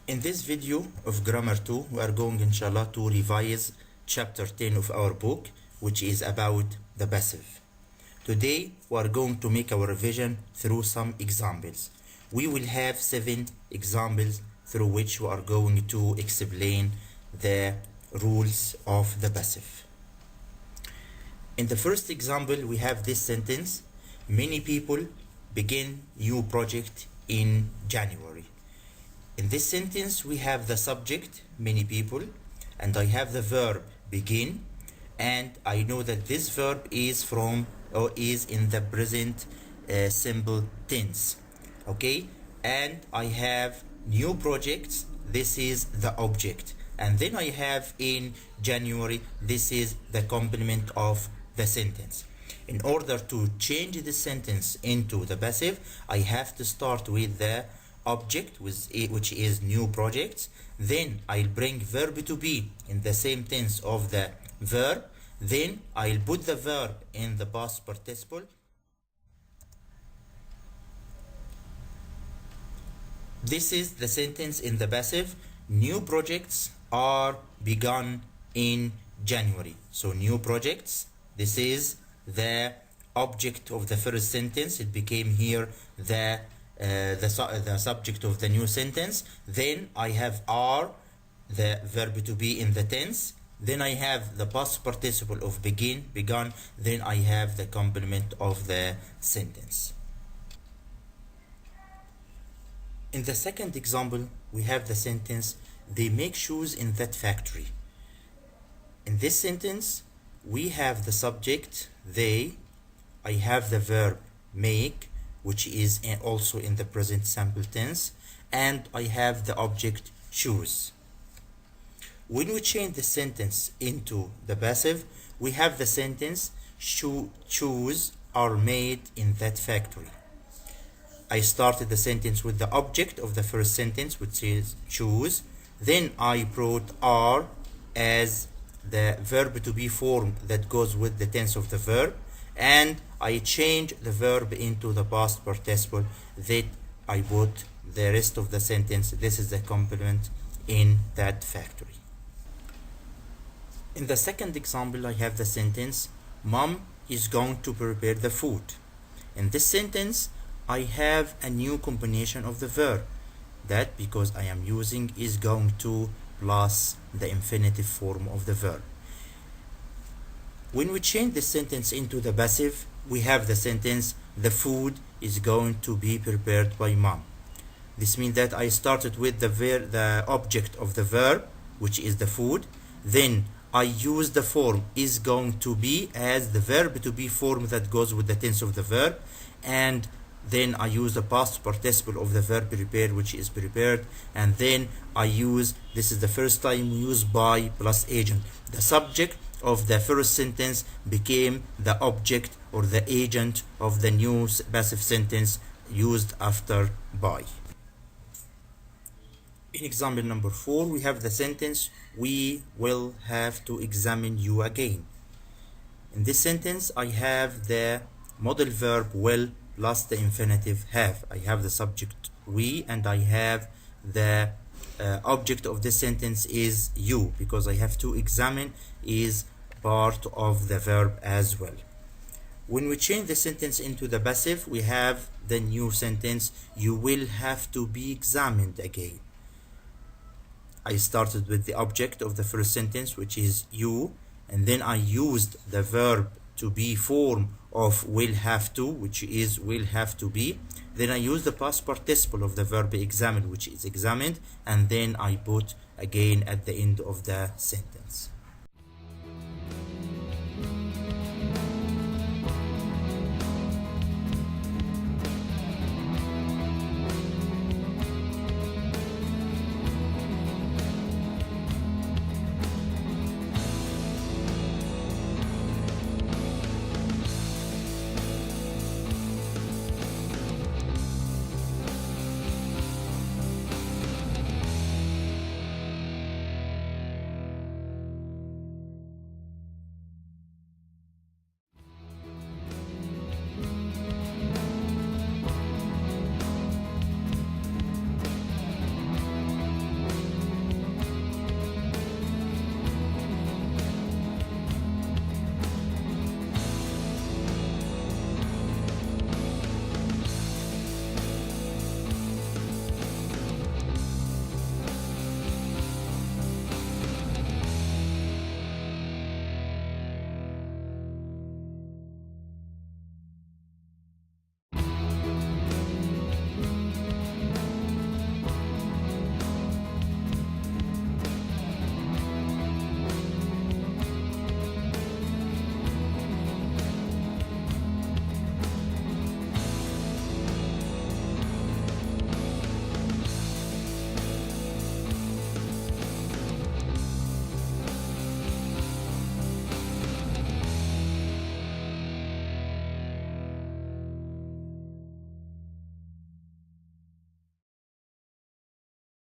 In this video of Grammar 2, we are going inshallah to revise chapter 10 of our book, which is about the passive. Today we are going to make our revision through some examples. We will have 7 examples through which we are going to explain the rules of the passive. In the first example, we have this sentence: many people begin new project in January. In this sentence, we have the subject, many people, and I have the verb, begin, and I know that this verb is in the present simple tense, okay? And I have new projects, this is the object, and then I have in January, this is the complement of the sentence. In order to change the sentence into the passive, I have to start with the object, which is new projects. Then I'll bring verb to be in the same tense of the verb. Then I'll put the verb in the past participle. This is the sentence in the passive: new projects are begun in January. So new projects, this is the object of the first sentence. It became here the subject of the new sentence. Then I have are, the verb to be in the tense. Then I have the past participle of begun. Then I have the complement of the sentence. In the second example, we have the sentence: they make shoes in that factory. In this sentence, we have the subject, they. I have the verb make, which is also in the present simple tense, and I have the object choose. When we change the sentence into the passive, we have the sentence: shoes are made in that factory. I started the sentence with the object of the first sentence, which is choose. Then I brought are as the verb to be form that goes with the tense of the verb, and I change the verb into the past participle. That I put the rest of the sentence, this is the complement in that factory. In the second example, I have the sentence: mom is going to prepare the food. In this sentence, I have a new combination of the verb, that because I am using is going to plus the infinitive form of the verb. When we change the sentence into the passive, we have the sentence: the food is going to be prepared by mom. This means that I started with the object of the verb, which is the food. Then I use the form is going to be as the verb to be form that goes with the tense of the verb, and then I use the past participle of the verb prepared, which is prepared, and then I use, this is the first time we use by plus agent. The subject of the first sentence became the object or the agent of the new passive sentence used after by. In example number 4, we have the sentence: we will have to examine you again. In this sentence, I have the modal verb will plus the infinitive have. I have the subject we, and I have the object of this sentence is you, because I have to examine is part of the verb as well. When we change the sentence into the passive, we have the new sentence: you will have to be examined again. I started with the object of the first sentence, which is you, and then I used the verb to be form of will have to, which is will have to be. Then I use the past participle of the verb examine, which is examined, and then I put again at the end of the sentence.